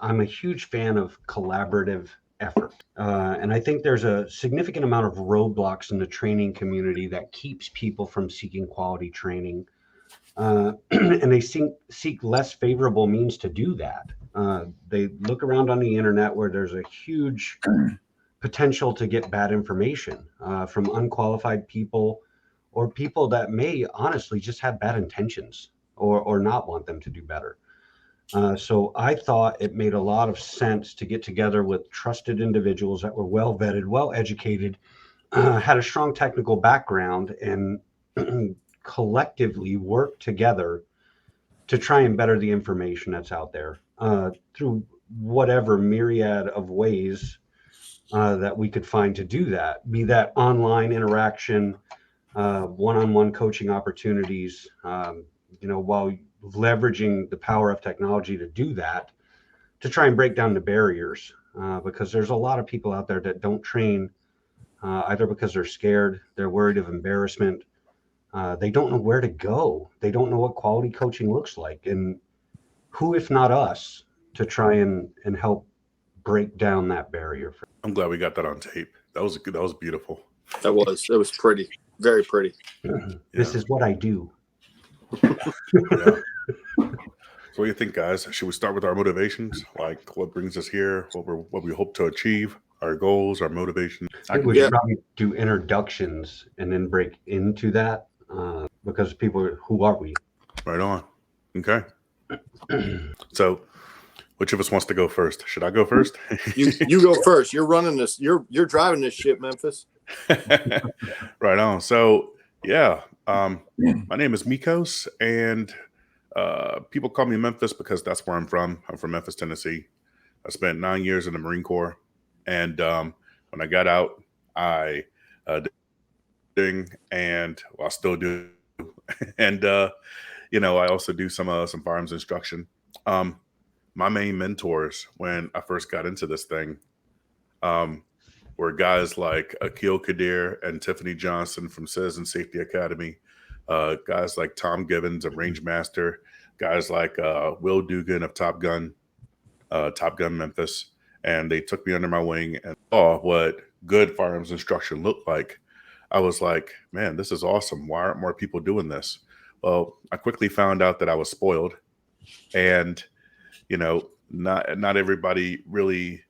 I'm a huge fan of collaborative effort. And I think there's a significant amount of roadblocks in the training community that keeps people from seeking quality training. And they seek less favorable means to do that. They look around on the internet where there's a huge potential to get bad information from unqualified people or people that may honestly just have bad intentions or not want them to do better. So I thought it made a lot of sense to get together with trusted individuals that were well vetted, well educated, had a strong technical background, and collectively work together to try and better the information that's out there through whatever myriad of ways that we could find to do that, be that online interaction, one-on-one coaching opportunities, while leveraging the power of technology to do that, to try and break down the barriers, because there's a lot of people out there that don't train either because they're scared, they're worried of embarrassment, they don't know where to go, they don't know what quality coaching looks like, and who, if not us, to try and help break down that barrier. I'm glad we got that on tape. That was beautiful. That was pretty, very pretty. This is what I do. Yeah. So what do you think, guys? Should we start with our motivations? Like what brings us here, what we hope to achieve, our goals, our motivations? I think we should probably do introductions and then break into that because people, who are we? Right on. Okay. So which of us wants to go first? Should I go first? You go first. You're running this. You're driving this ship, Memphis. Right on. So yeah, my name is Mikos, and people call me Memphis because that's where I'm from. I'm from Memphis, Tennessee. I spent 9 years in the Marine Corps, and when I got out, I and I still do, and I also do some firearms instruction. My main mentors when I first got into this thing were guys like Akil Kadir and Tiffany Johnson from Citizen Safety Academy, guys like Tom Givens of Rangemaster, guys like Will Dugan of Top Gun Memphis, and they took me under my wing and saw what good firearms instruction looked like. I was like, man, this is awesome. Why aren't more people doing this? Well, I quickly found out that I was spoiled, and not everybody really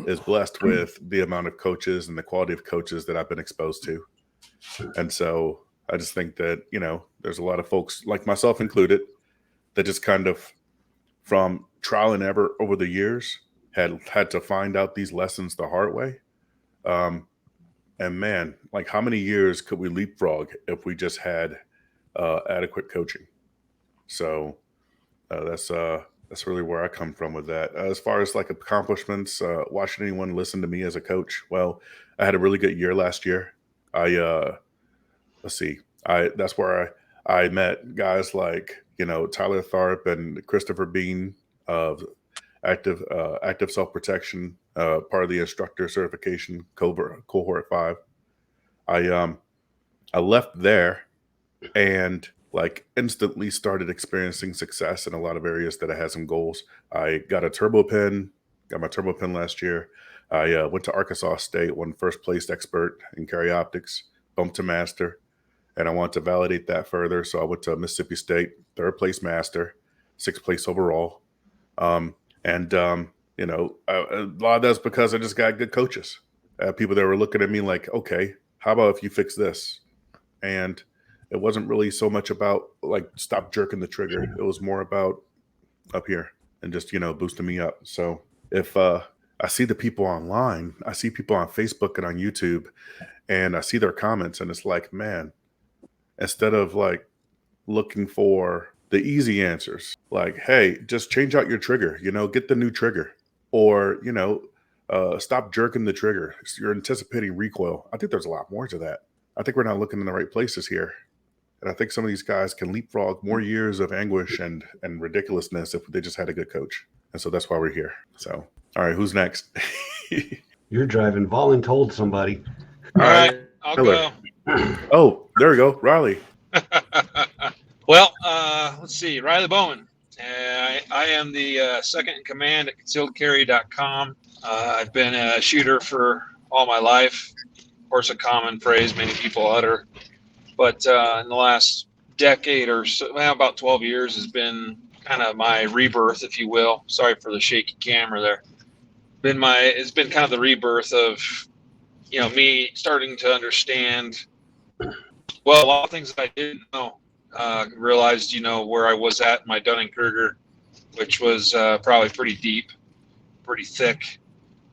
is blessed with the amount of coaches and the quality of coaches that I've been exposed to. And so I just think that, there's a lot of folks like myself included that just kind of from trial and error over the years had to find out these lessons the hard way. And man, like how many years could we leapfrog if we just had adequate coaching? So that's really where I come from with that. As far as like accomplishments, watching anyone listen to me as a coach. Well, I had a really good year last year. That's where I met guys like, Tyler Tharp and Christopher Bean of Active Self-Protection, part of the instructor certification cohort 5. I left there and instantly started experiencing success in a lot of areas that I had some goals. I got my turbo pin last year. I went to Arkansas State, won first place expert in carry optics, bumped to master, and I wanted to validate that further. So I went to Mississippi State, third place master, 6th place overall. A lot of that's because I just got good coaches, people that were looking at me like, okay, how about if you fix this? And it wasn't really so much about stop jerking the trigger. It was more about up here and just, boosting me up. So if I see the people online, I see people on Facebook and on YouTube, and I see their comments, and it's like, man, instead of looking for the easy answers, hey, just change out your trigger, get the new trigger, or, stop jerking the trigger. You're anticipating recoil. I think there's a lot more to that. I think we're not looking in the right places here. And I think some of these guys can leapfrog more years of anguish and ridiculousness if they just had a good coach. And so that's why we're here. So, all right, who's next? You're driving. Voluntold somebody. All right, I'll go. Oh, there we go. Riley. Well, let's see. Riley Bowman. I am the second in command at concealedcarry.com. I've been a shooter for all my life. Of course, a common phrase many people utter. But in the last decade or so, well, about 12 years has been kind of my rebirth, if you will. Sorry for the shaky camera there. It's been kind of the rebirth of, me starting to understand, well, a lot of things that I didn't know. Realized, where I was at in my Dunning-Kruger, which was probably pretty deep, pretty thick.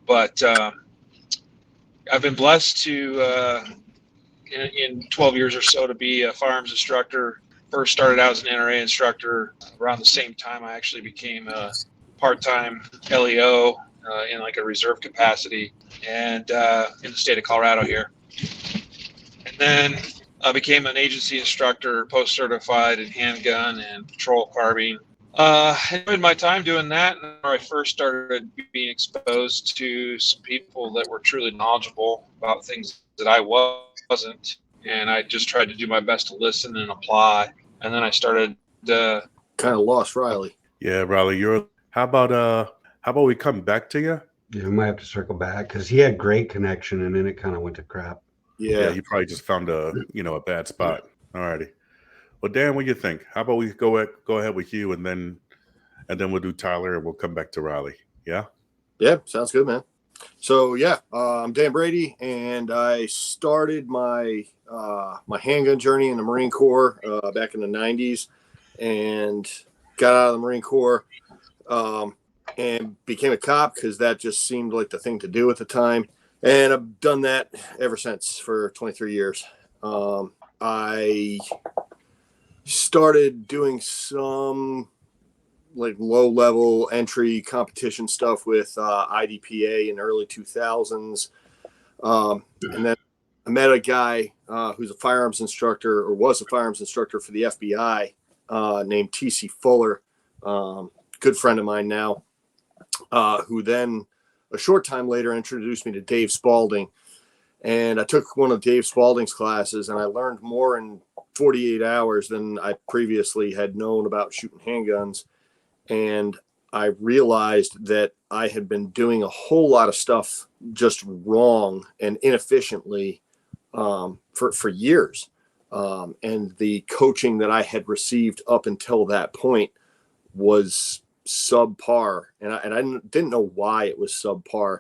But I've been blessed to, in 12 years or so, to be a firearms instructor. First started out as an NRA instructor. Around the same time, I actually became a part-time LEO in like a reserve capacity, and in the state of Colorado here. And then I became an agency instructor, post-certified in handgun and patrol carbine. In my time doing that, I first started being exposed to some people that were truly knowledgeable about things that I wasn't, and I just tried to do my best to listen and apply. And then I started. Kind of lost Riley. Yeah, Riley, how about we come back to you? Yeah, we might have to circle back because he had great connection and then it kind of went to crap. Yeah. You probably just found a bad spot. All righty. Well, Dan, what do you think? How about we go ahead with you, and then we'll do Tyler, and we'll come back to Riley. Yeah. Yeah, sounds good, man. So I'm Dan Brady, and I started my my handgun journey in the Marine Corps back in the 90s, and got out of the Marine Corps and became a cop because that just seemed like the thing to do at the time. And I've done that ever since for 23 years. I started doing some like low-level entry competition stuff with IDPA in the early 2000s. And then I met a guy who's a firearms instructor, or was a firearms instructor for the FBI, named T.C. Fuller, good friend of mine now, who then a short time later introduced me to Dave Spalding. And I took one of Dave Spalding's classes, and I learned more in 48 hours than I previously had known about shooting handguns. And I realized that I had been doing a whole lot of stuff just wrong and inefficiently for years. And the coaching that I had received up until that point was subpar. And I didn't know why it was subpar,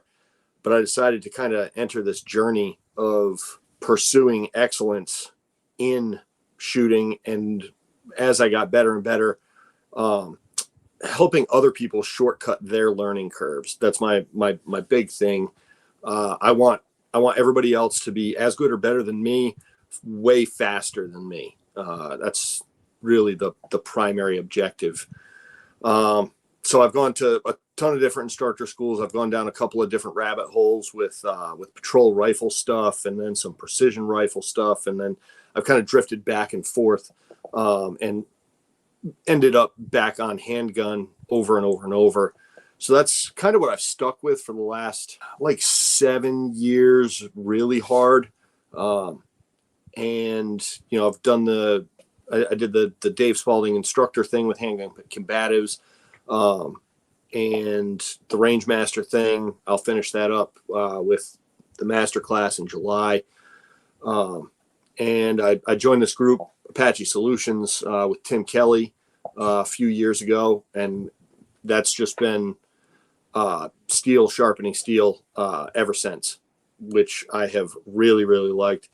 but I decided to kind of enter this journey of pursuing excellence in shooting. And as I got better and better, helping other people shortcut their learning curves. That's my big thing. I want everybody else to be as good or better than me, way faster than me. That's really the primary objective. So I've gone to a ton of different instructor schools. I've gone down a couple of different rabbit holes with patrol rifle stuff, and then some precision rifle stuff. And then I've kind of drifted back and forth, and ended up back on handgun over and over and over. So that's kind of what I've stuck with for the last like 7 years, really hard. And, I've done I did the Dave Spalding instructor thing with handgun combatives, and the range master thing. I'll finish that up with the master class in July. And I joined this group, Apache Solutions, with Tim Kelly a few years ago. And that's just been steel sharpening steel ever since, which I have really, really liked.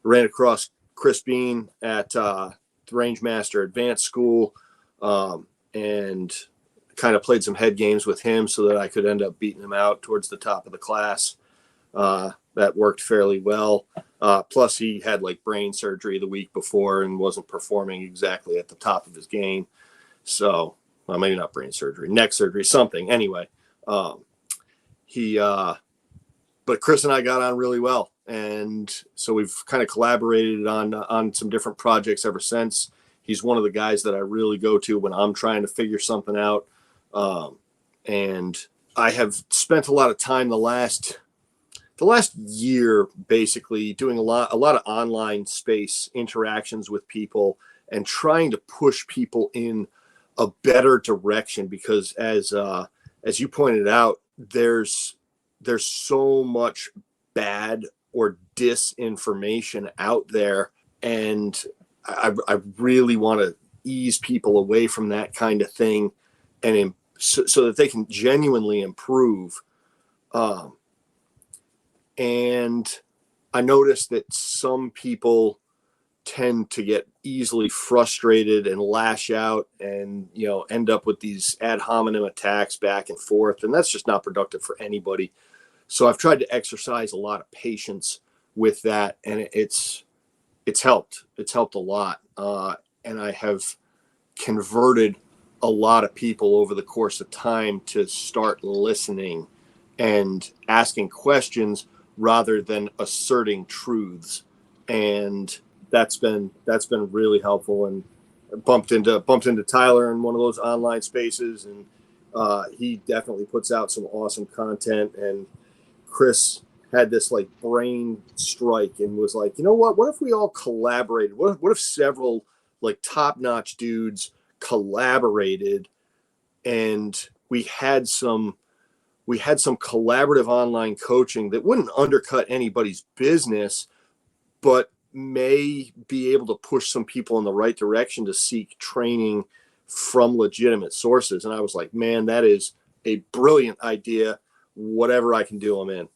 Ran across Chris Bean at the Range Master Advanced School, and kind of played some head games with him so that I could end up beating him out towards the top of the class. That worked fairly well. Plus he had like brain surgery the week before and wasn't performing exactly at the top of his game. So, well, maybe not brain surgery, neck surgery, something. Anyway, but Chris and I got on really well. And so we've kind of collaborated on some different projects ever since. He's one of the guys that I really go to when I'm trying to figure something out. And I have spent a lot of time the last year basically doing a lot of online space interactions with people and trying to push people in a better direction, because as you pointed out, there's so much bad or disinformation out there, and I really want to ease people away from that kind of thing, and so that they can genuinely improve. And I noticed that some people tend to get easily frustrated and lash out and, end up with these ad hominem attacks back and forth. And that's just not productive for anybody. So I've tried to exercise a lot of patience with that, and it's helped. It's helped a lot. And I have converted a lot of people over the course of time to start listening and asking questions rather than asserting truths. And that's been really helpful. And bumped into Tyler in one of those online spaces, and he definitely puts out some awesome content. And Chris had this like brain strike and was like, you know what if we all collaborated? What if several like top-notch dudes collaborated, and we had some collaborative online coaching that wouldn't undercut anybody's business, but may be able to push some people in the right direction to seek training from legitimate sources. And I was like, man, that is a brilliant idea. Whatever I can do, I'm in.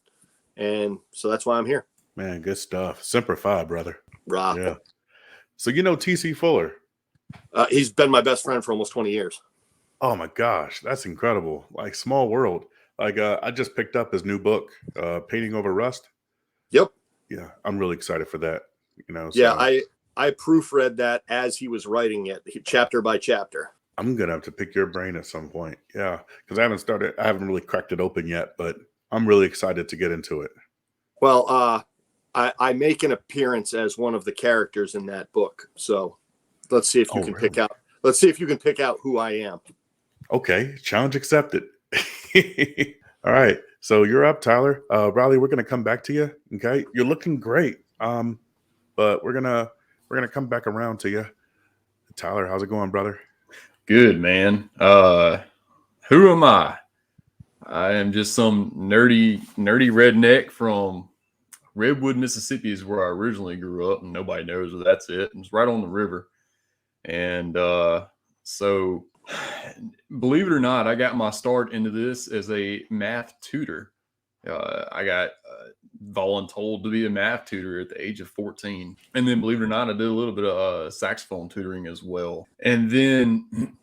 And so that's why I'm here. Man, good stuff. Semper Fi, brother. Rock. Yeah. So TC Fuller. He's been my best friend for almost 20 years. Oh my gosh, that's incredible. Like, small world. Like, I just picked up his new book, Painting Over Rust. Yep. Yeah, I'm really excited for that. So Yeah, I proofread that as he was writing it, chapter by chapter. I'm gonna have to pick your brain at some point. Yeah, because I haven't really cracked it open yet, but I'm really excited to get into it. Well, I make an appearance as one of the characters in that book. So let's see if you can really? Let's see if you can pick out who I am. Okay, challenge accepted. All right, so you're up, Tyler. Riley, we're gonna come back to you. Okay, you're looking great. But we're gonna come back around to you. Tyler, how's it going, brother? Good, man. Who am I? I am just some nerdy redneck from Redwood, Mississippi is where I originally grew up, and nobody knows where that's it. It's right on the river. And so believe it or not, I got my start into this as a math tutor. I got voluntold to be a math tutor at the age of 14. And then, believe it or not, I did a little bit of saxophone tutoring as well. And then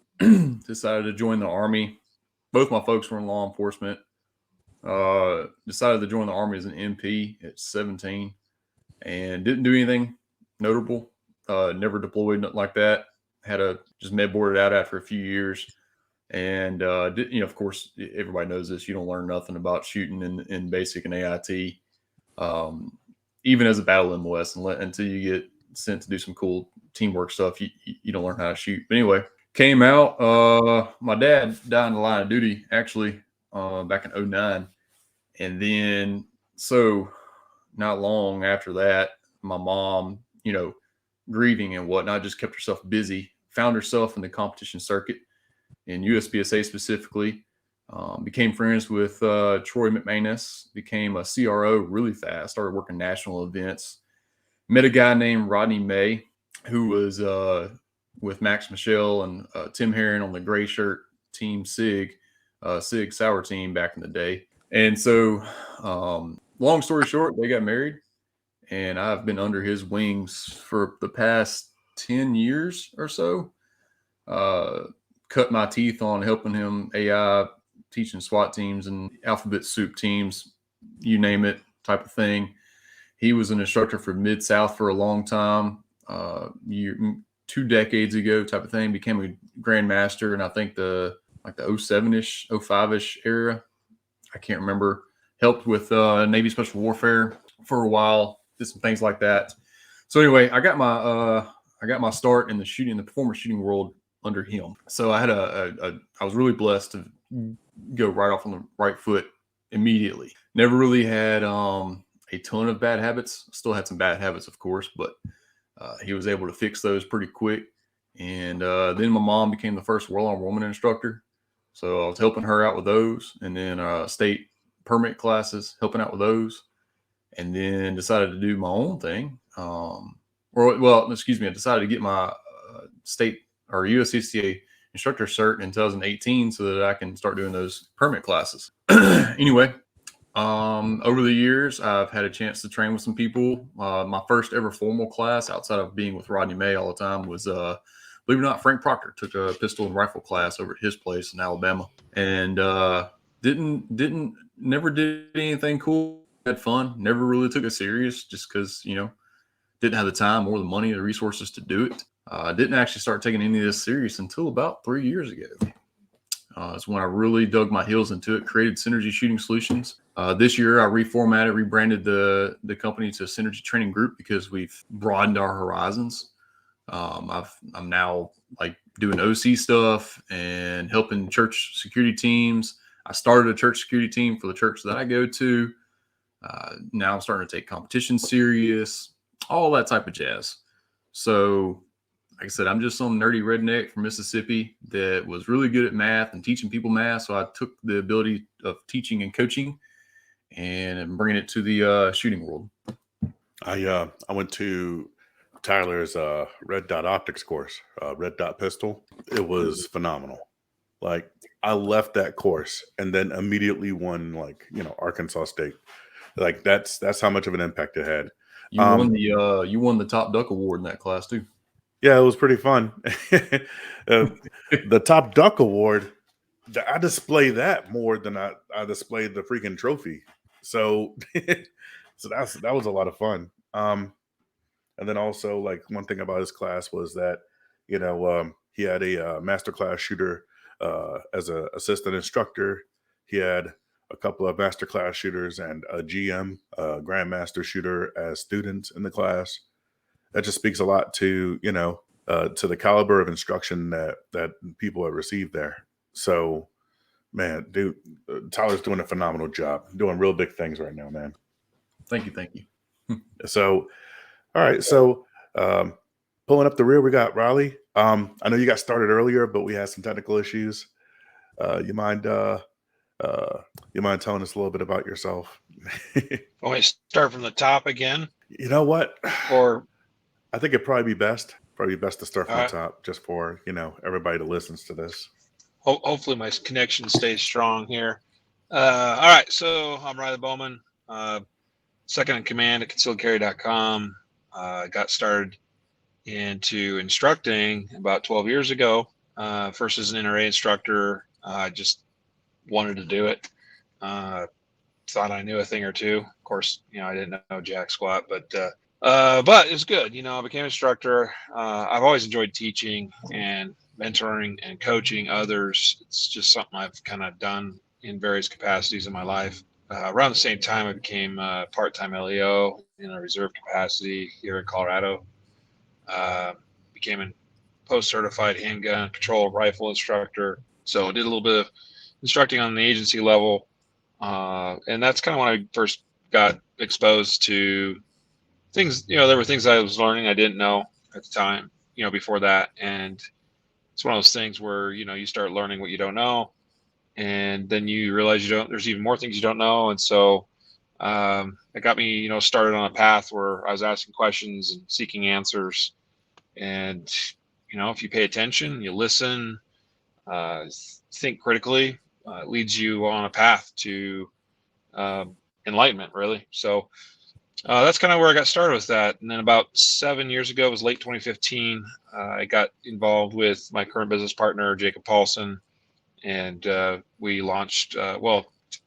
decided to join the Army. Both my folks were in law enforcement. Decided to join the Army as an MP at 17 and didn't do anything notable. Never deployed, nothing like that. Just med boarded out after a few years. And, of course, everybody knows this. You don't learn nothing about shooting in basic and AIT, even as a battle MOS, until you get sent to do some cool teamwork stuff. You don't learn how to shoot. But anyway, came out. My dad died in the line of duty, actually, back in 2009. And then, so not long after that, my mom, grieving and whatnot, just kept herself busy, found herself in the competition circuit in USPSA specifically, became friends with Troy McManus, became a CRO really fast, started working national events, met a guy named Rodney May, who was with Max Michelle and Tim Herron on the gray shirt team SIG Sauer team back in the day. And so long story short, they got married, and I've been under his wings for the past 10 years or so. Cut my teeth on helping him AI, teaching SWAT teams and alphabet soup teams, you name it, type of thing. He was an instructor for Mid-South for a long time, 2 decades ago, type of thing. Became a grandmaster, and I think the 07-ish, 05-ish era. I can't remember. Helped with Navy Special Warfare for a while. Did some things like that. So anyway, I got my start in the performance shooting world under him. So I had I was really blessed to go right off on the right foot immediately. Never really had a ton of bad habits. Still had some bad habits, of course, but he was able to fix those pretty quick. And then my mom became the first World Arm Woman instructor. So I was helping her out with those, and then state permit classes, helping out with those, and then decided to do my own thing. I decided to get my state or USCCA instructor cert in 2018 so that I can start doing those permit classes. Anyway, over the years, I've had a chance to train with some people. My first ever formal class outside of being with Rodney May all the time was, believe it or not, Frank Proctor took a pistol and rifle class over at his place in Alabama, and never did anything cool. Had fun. Never really took it serious just because, didn't have the time or the money or the resources to do it. I didn't actually start taking any of this serious until about 3 years ago. It's when I really dug my heels into it, created Synergy Shooting Solutions. This year, I rebranded the company to Synergy Training Group because we've broadened our horizons. I'm now like doing OC stuff and helping church security teams. I started a church security team for the church that I go to. Now I'm starting to take competition serious, all that type of jazz. So, like I said, I'm just some nerdy redneck from Mississippi that was really good at math and teaching people math. So I took the ability of teaching and coaching and I'm bringing it to the shooting world. I went to Tyler's Red Dot Optics course, Red Dot Pistol. It was phenomenal. Like, I left that course and then immediately won, Arkansas State. Like, that's how much of an impact it had. You won the Top Duck Award in that class too. Yeah, it was pretty fun. The Top Duck Award, I display that more than I displayed the freaking trophy. So, that was a lot of fun. And then also, one thing about his class was that, he had a masterclass shooter as an assistant instructor. He had a couple of masterclass shooters and a GM, grandmaster shooter, as students in the class. That just speaks a lot to, to the caliber of instruction that people have received there. So, man, dude, Tyler's doing a phenomenal job, doing real big things right now, man. Thank you. So, all right. So, pulling up the rear, we got Riley. I know you got started earlier, but we had some technical issues. You mind telling us a little bit about yourself? Want me to start from the top again? You know what? Or I think it'd probably be best to start from the top, just for, everybody that listens to this. Hopefully my connection stays strong here. All right. So I'm Riley Bowman, second in command at concealedcarry.com. Got started into instructing about 12 years ago. First as an NRA instructor. I just wanted to do it. Thought I knew a thing or two. Of course, I didn't know jack squat, but it's good. I became an instructor. I've always enjoyed teaching and mentoring and coaching others. It's just something I've kind of done in various capacities in my life. Around the same time, I became a part-time LEO in a reserve capacity here in Colorado. Became a post-certified handgun control rifle instructor. So I did a little bit of instructing on the agency level. And that's kind of when I first got exposed to things. There were things I was learning I didn't know at the time, before that. And it's one of those things where, you start learning what you don't know. And then you realize there's even more things you don't know. And so it got me, started on a path where I was asking questions and seeking answers. And, if you pay attention, you listen, think critically, it leads you on a path to enlightenment, really. So that's kind of where I got started with that. And then about 7 years ago, it was late 2015, I got involved with my current business partner, Jacob Paulson, and we launched,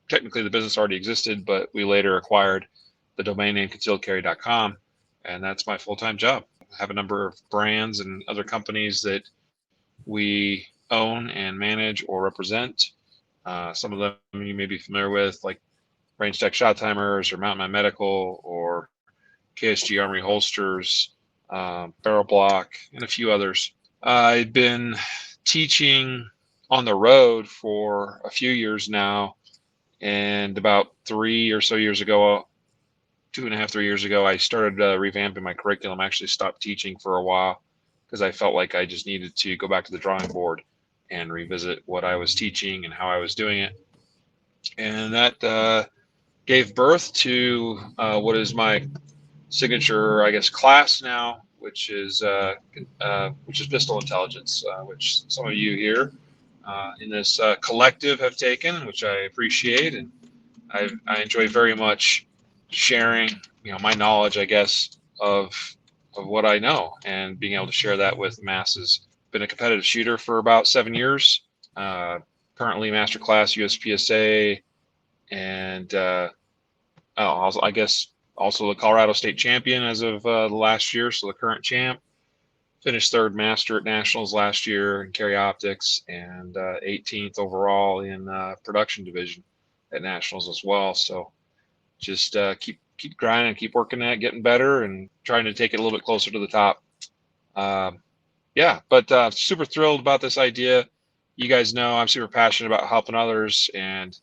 technically the business already existed, but we later acquired the domain name concealedcarry.com, and that's my full-time job. I have a number of brands and other companies that we own and manage or represent. Some of them you may be familiar with, like Range Tech Shot Timers or Mountain Man Medical or KSG Armory Holsters, Barrel Block, and a few others. I've been teaching on the road for a few years now, and about 3 or so years ago, 2.5, 3 years ago, I started revamping my curriculum. I actually stopped teaching for a while because I felt like I just needed to go back to the drawing board and revisit what I was teaching and how I was doing it. And that gave birth to what is my signature, I guess, class now, which is Pistol Intelligence, which some of you here in this collective have taken, which I appreciate, and I enjoy very much sharing, my knowledge, I guess, of what I know and being able to share that with masses. Been a competitive shooter for about 7 years. Currently Masterclass USPSA, and also, I guess, also the Colorado State champion as of the last year, so the current champ. Finished third master at nationals last year in carry optics, and 18th overall in production division at nationals as well. So just keep grinding, keep working at it, getting better, and trying to take it a little bit closer to the top. But super thrilled about this idea. You guys know I'm super passionate about helping others, and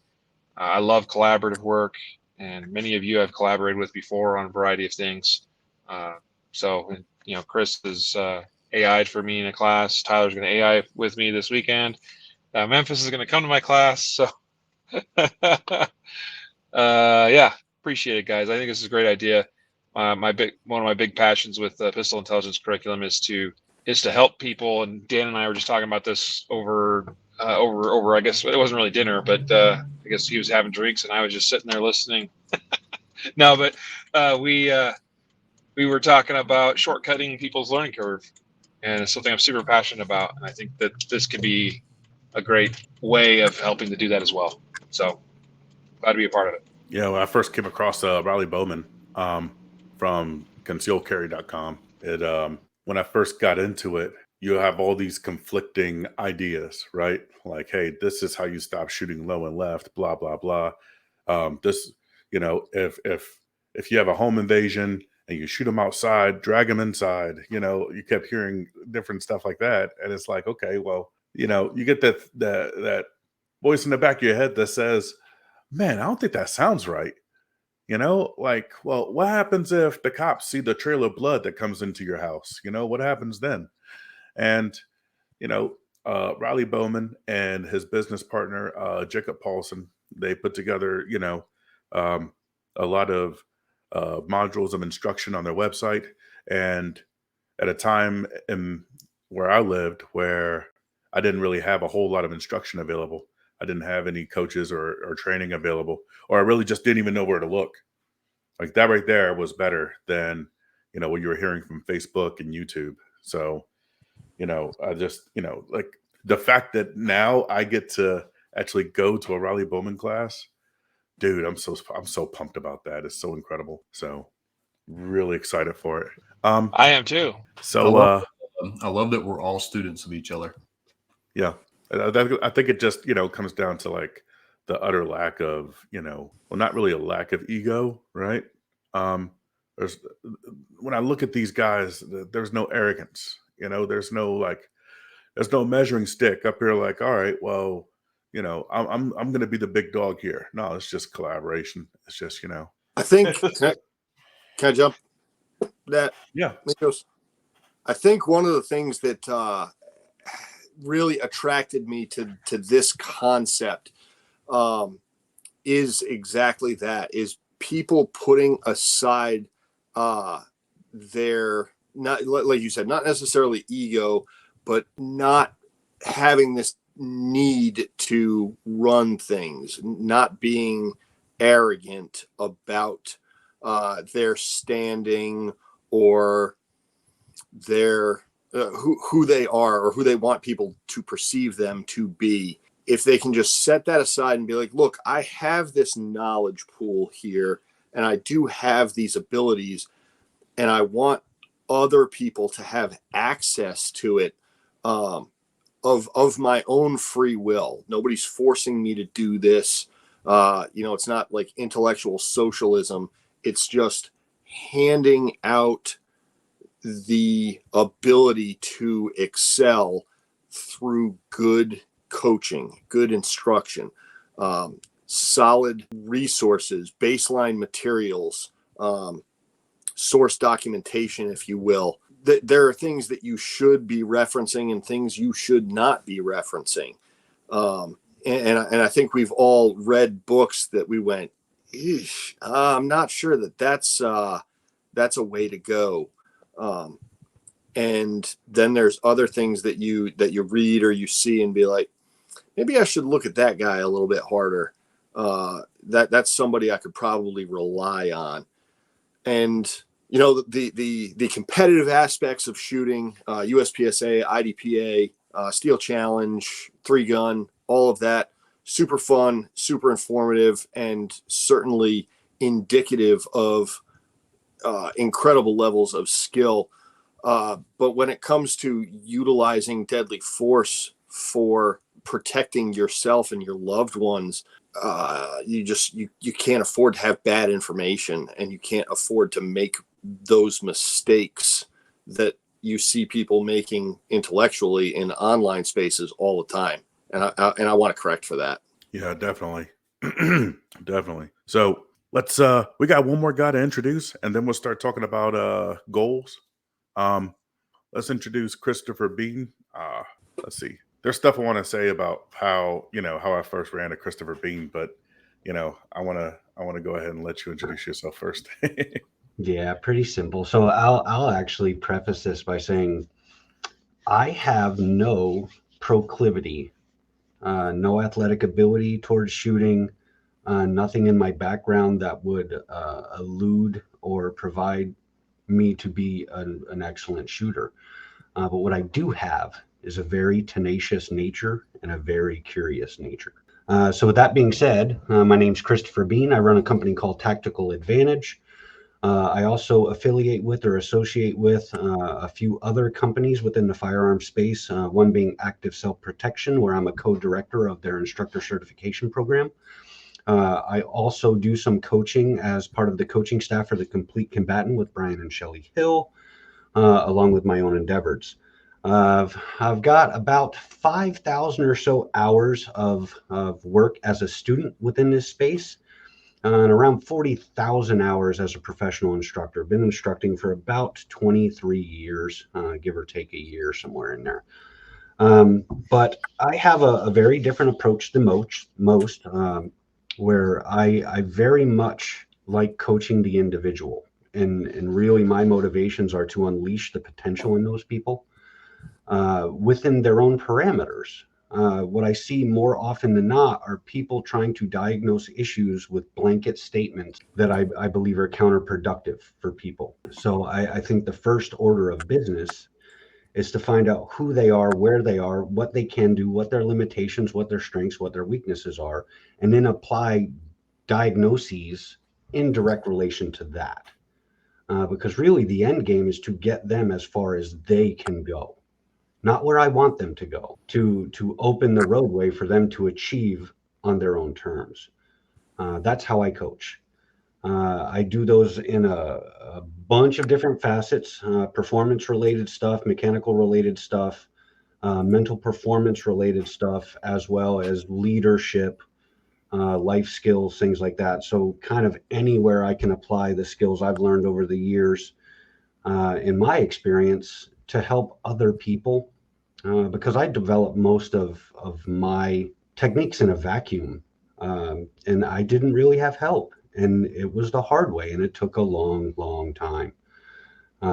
I love collaborative work, and many of you I've collaborated with before on a variety of things. Chris is AI'd for me in a class. Tyler's going to AI with me this weekend. Memphis is going to come to my class. So appreciate it, guys. I think this is a great idea. One of my big passions with the Pistol Intelligence curriculum is to help people. And Dan and I were just talking about this over. I guess it wasn't really dinner, but I guess he was having drinks and I was just sitting there listening. No, but we were talking about shortcutting people's learning curve, and it's something I'm super passionate about. And I think that this could be a great way of helping to do that as well. So glad to be a part of it. Yeah, when I first came across Riley Bowman from concealedcarry.com, when I first got into it, you have all these conflicting ideas, right? Like, hey, this is how you stop shooting low and left, blah, blah, blah. If you have a home invasion and you shoot them outside, drag them inside, you kept hearing different stuff like that. And it's like, okay, well, you get that voice in the back of your head that says, man, I don't think that sounds right. Like, well, what happens if the cops see the trail of blood that comes into your house? What happens then? And, Riley Bowman and his business partner, Jacob Paulson, they put together, a lot of modules of instruction on their website. And at a time where I lived, where I didn't really have a whole lot of instruction available, I didn't have any coaches or training available, or I really just didn't even know where to look. Like that right there was better than, what you were hearing from Facebook and YouTube. So, I just, like the fact that now I get to actually go to a Riley Bowman class, dude, I'm so pumped about that. It's so incredible. So really excited for it. I am too. So I love that we're all students of each other. Yeah. I think it just, comes down to like the utter lack of, not really a lack of ego, right? When I look at these guys, there's no arrogance, there's no measuring stick up here. Like, all right, well, I'm going to be the big dog here. No, it's just collaboration. It's just, I think, can I jump that? Yeah. I think one of the things that really attracted me to this concept is exactly that, is people putting aside their, not like you said, not necessarily ego, but not having this need to run things, not being arrogant about their standing or their who they are or who they want people to perceive them to be. If they can just set that aside and be like, look, I have this knowledge pool here and I do have these abilities and I want other people to have access to it of my own free will. Nobody's forcing me to do this. It's not like intellectual socialism. It's just handing out the ability to excel through good coaching, good instruction, solid resources, baseline materials, source documentation, if you will. there are things that you should be referencing and things you should not be referencing. And I think we've all read books that we went, I'm not sure that's a way to go. And then there's other things that you read or you see and be like, maybe I should look at that guy a little bit harder. That's somebody I could probably rely on. And, you know, the competitive aspects of shooting, USPSA, IDPA, Steel Challenge, 3-gun, all of that, super fun, super informative, and certainly indicative of incredible levels of skill. But when it comes to utilizing deadly force for protecting yourself and your loved ones, you can't afford to have bad information, and you can't afford to make those mistakes that you see people making intellectually in online spaces all the time. And I want to correct for that. Yeah, definitely. Definitely. So let's we got one more guy to introduce, and then we'll start talking about goals. Let's introduce Christopher Bean. Let's see. There's stuff I want to say about how I first ran to Christopher Bean, but I want to go ahead and let you introduce yourself first. Yeah, pretty simple. So I'll actually preface this by saying I have no proclivity, no athletic ability towards shooting, nothing in my background that would elude or provide me to be an excellent shooter. But what I do have is a very tenacious nature and a very curious nature. So with that being said, my name's Christopher Bean. I run a company called Tactical Advantage. I also affiliate with or associate with a few other companies within the firearm space, one being Active Self-Protection, where I'm a co-director of their instructor certification program. I also do some coaching as part of the coaching staff for the Complete Combatant with Brian and Shelley Hill, along with my own endeavors. I've got about 5,000 or so hours of work as a student within this space. And around 40,000 hours as a professional instructor. Been instructing for about 23 years, give or take a year, somewhere in there. But I have a very different approach than most, where I very much like coaching the individual. And really my motivations are to unleash the potential in those people within their own parameters. What I see more often than not are people trying to diagnose issues with blanket statements that I believe are counterproductive for people. So I think the first order of business is to find out who they are, where they are, what they can do, what their limitations, what their strengths, what their weaknesses are, and then apply diagnoses in direct relation to that. Because really the end game is to get them as far as they can go. Not where I want them to go, to open the roadway for them to achieve on their own terms. That's how I coach. I do those in a bunch of different facets, performance-related stuff, mechanical-related stuff, mental performance-related stuff, as well as leadership, life skills, things like that. So kind of anywhere I can apply the skills I've learned over the years, in my experience, to help other people, because I developed most of my techniques in a vacuum, and I didn't really have help, and it was the hard way, and it took a long time.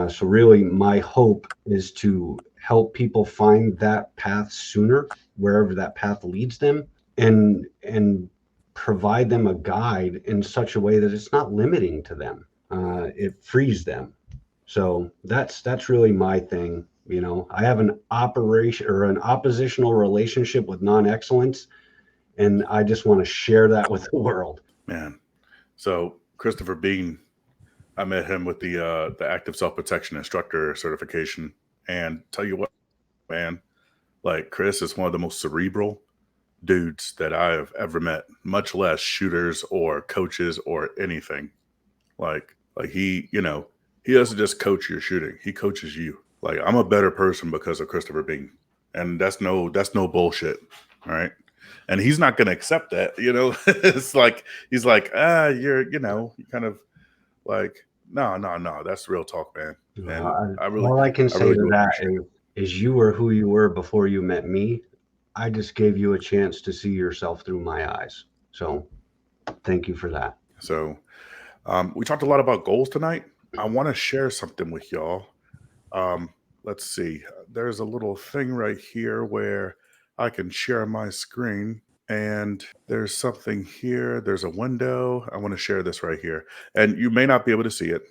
So really my hope is to help people find that path sooner, wherever that path leads them, and provide them a guide in such a way that it's not limiting to them. It frees them. So that's really my thing. I have an oppositional relationship with non-excellence, and I just want to share that with the world. Man. So Christopher Bean, I met him with the Active Self-Protection Instructor certification, and tell you what, man, like Chris is one of the most cerebral dudes that I have ever met, much less shooters or coaches or anything. Like he doesn't just coach your shooting. He coaches you. Like, I'm a better person because of Christopher Bean. And that's no bullshit. All right. And he's not going to accept that, It's like, he's like, you're kind of like, no, that's real talk, man. And All I can I say really to do that appreciate it. is you were who you were before you met me. I just gave you a chance to see yourself through my eyes. So thank you for that. So we talked a lot about goals tonight. I want to share something with y'all. Um, let's see. There's a little thing right here where I can share my screen, and there's something here. There's a window. I want to share this right here, and you may not be able to see it.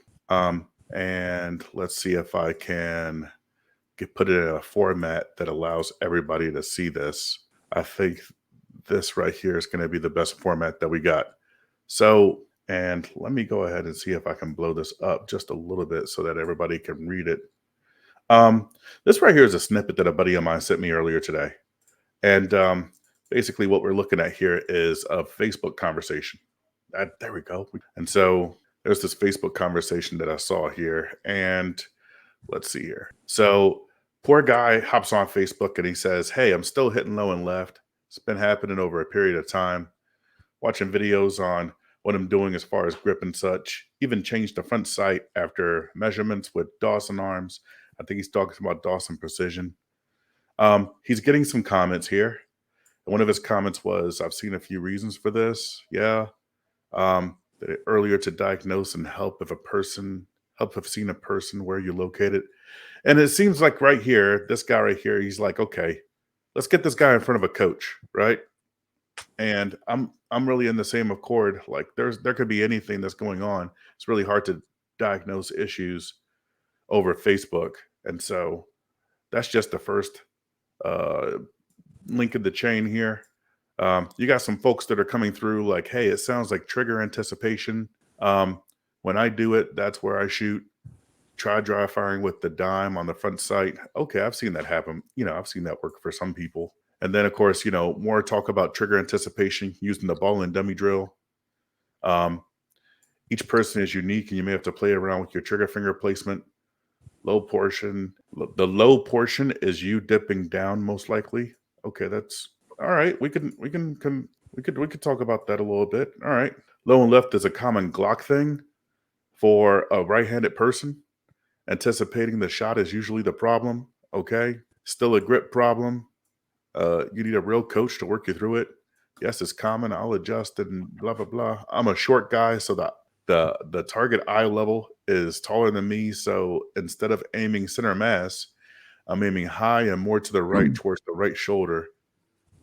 And let's see if I can put it in a format that allows everybody to see this. I think this right here is going to be the best format that we got. So, and let me go ahead and see if I can blow this up just a little bit so that everybody can read it. This right here is a snippet that a buddy of mine sent me earlier today. And basically what we're looking at here is a Facebook conversation. There we go. And so there's this Facebook conversation that I saw here. And let's see here. So poor guy hops on Facebook and he says, "Hey, I'm still hitting low and left. It's been happening over a period of time. Watching videos on what I'm doing as far as grip and such. Even changed the front sight after measurements with Dawson arms." I think he's talking about Dawson Precision. He's getting some comments here. And one of his comments was, "I've seen a few reasons for this. Yeah. Earlier to diagnose and help have seen a person where you located." And it seems like right here, this guy right here, he's like, okay, let's get this guy in front of a coach, right? And I'm really in the same accord. Like there could be anything that's going on. It's really hard to diagnose issues over Facebook. And so that's just the first link in the chain here. You got some folks that are coming through like, "Hey, it sounds like trigger anticipation. When I do it, that's where I shoot. Try dry firing with the dime on the front sight." Okay, I've seen that happen. I've seen that work for some people. And then, of course, more talk about trigger anticipation using the ball and dummy drill. Each person is unique, and you may have to play around with your trigger finger placement. The low portion is you dipping down, most likely. Okay, that's all right. We could talk about that a little bit. All right. Low and left is a common Glock thing for a right-handed person. Anticipating the shot is usually the problem. Okay. Still a grip problem. You need a real coach to work you through it. Yes, it's common. I'll adjust and blah, blah, blah. I'm a short guy, so the target eye level is taller than me. So instead of aiming center mass, I'm aiming high and more to the right towards the right shoulder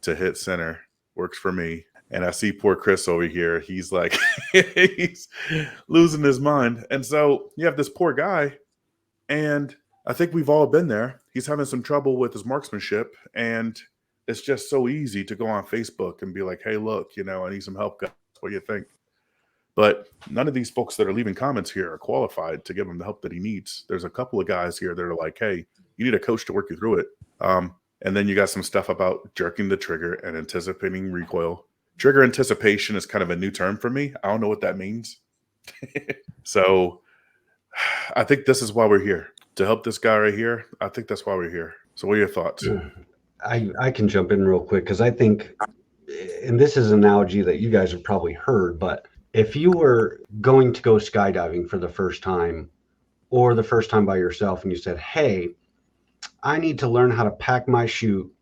to hit center. Works for me. And I see poor Chris over here. He's like, he's losing his mind. And so you have this poor guy, and I think we've all been there. He's having some trouble with his marksmanship, and it's just so easy to go on Facebook and be like, "Hey, look, I need some help, guys. What do you think?" But none of these folks that are leaving comments here are qualified to give him the help that he needs. There's a couple of guys here that are like, "Hey, you need a coach to work you through it." And then you got some stuff about jerking the trigger and anticipating recoil. Trigger anticipation is kind of a new term for me. I don't know what that means. So I think this is why we're here, to help this guy right here. I think that's why we're here. So what are your thoughts? I can jump in real quick because I think, and this is an analogy that you guys have probably heard, but if you were going to go skydiving for the first time or the first time by yourself and you said, "Hey, I need to learn how to pack my chute.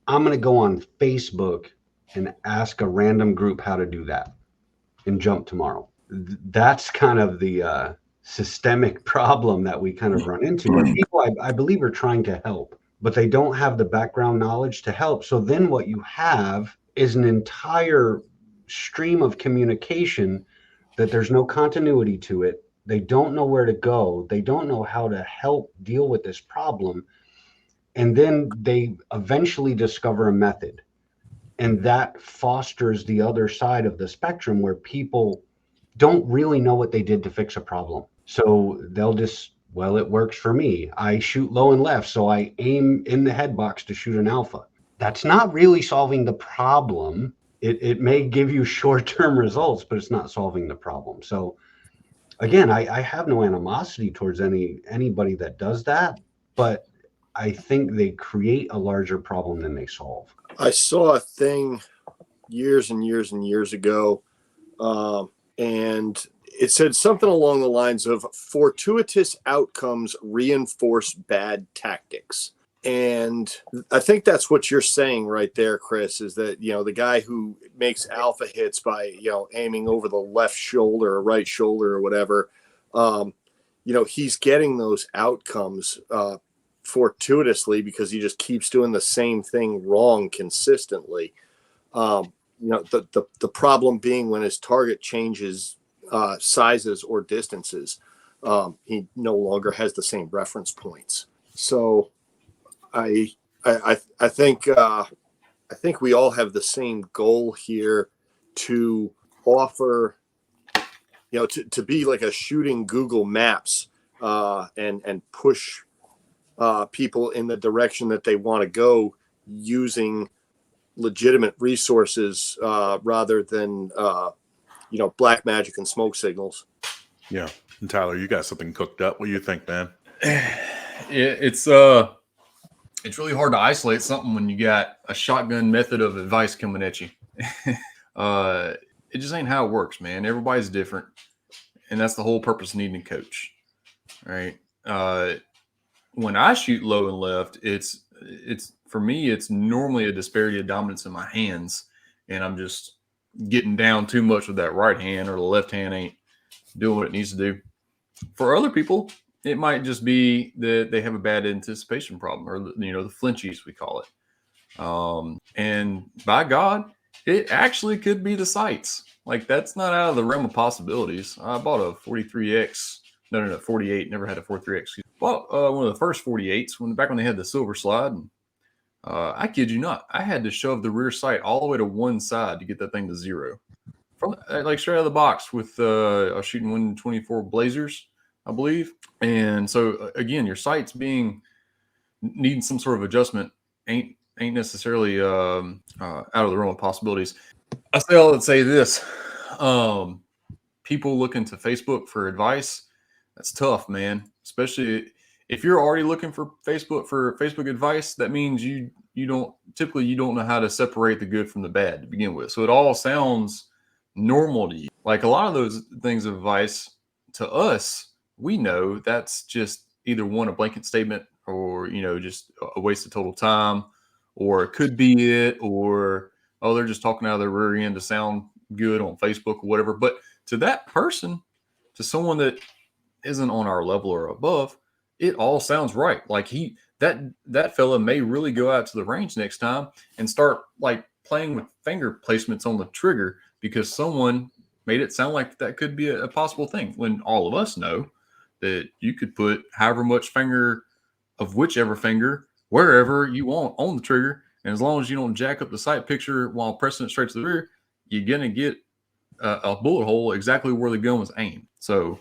I'm going to go on Facebook and ask a random group how to do that and jump tomorrow." That's kind of the systemic problem that we kind of run into, where people, I believe, are trying to help, but they don't have the background knowledge to help. So then what you have is an entire stream of communication that there's no continuity to it. They don't know where to go. They don't know how to help deal with this problem. And then they eventually discover a method. And that fosters the other side of the spectrum where people don't really know what they did to fix a problem. So they'll just, "Well, it works for me. I shoot low and left, so I aim in the head box to shoot an alpha." That's not really solving the problem. It may give you short-term results, but it's not solving the problem. So again, I have no animosity towards anybody that does that, but I think they create a larger problem than they solve. I saw a thing years and years and years ago, and it said something along the lines of fortuitous outcomes reinforce bad tactics. And I think that's what you're saying right there, Chris, is that, the guy who makes alpha hits by, aiming over the left shoulder or right shoulder or whatever, he's getting those outcomes fortuitously because he just keeps doing the same thing wrong consistently. The problem being when his target changes sizes or distances, he no longer has the same reference points. So I think we all have the same goal here to offer, to be like a shooting Google Maps and push people in the direction that they want to go using legitimate resources rather than black magic and smoke signals. Yeah. And Tyler, you got something cooked up. What do you think, man? It's really hard to isolate something when you got a shotgun method of advice coming at you. It just ain't how it works, man. Everybody's different, and that's the whole purpose of needing a coach, right? When I shoot low and left, it's for me, it's normally a disparity of dominance in my hands, and I'm just getting down too much with that right hand, or the left hand ain't doing what it needs to do. For other people, it might just be that they have a bad anticipation problem, or the flinchies, we call it. And by God, it actually could be the sights. Like, that's not out of the realm of possibilities. I bought a 43X. No, 48. Never had a 43X. Bought one of the first 48s back when they had the silver slide. And, I kid you not, I had to shove the rear sight all the way to one side to get that thing to zero. From like straight out of the box with I was shooting 124 Blazers, I believe. And so again, your sights needing some sort of adjustment ain't necessarily out of the realm of possibilities. I say all that say this: people looking to Facebook for advice, that's tough, man. Especially if you're already looking for Facebook advice, that means you don't know how to separate the good from the bad to begin with. So it all sounds normal to you. Like a lot of those things of advice to us, we know that's just either one, a blanket statement, or just a waste of total time, or it could be it, or they're just talking out of their rear end to sound good on Facebook or whatever. But to that person, to someone that isn't on our level or above, it all sounds right. Like that fella may really go out to the range next time and start like playing with finger placements on the trigger because someone made it sound like that could be a possible thing, when all of us know that you could put however much finger of whichever finger wherever you want on the trigger, and as long as you don't jack up the sight picture while pressing it straight to the rear, you're gonna get a bullet hole exactly where the gun was aimed. So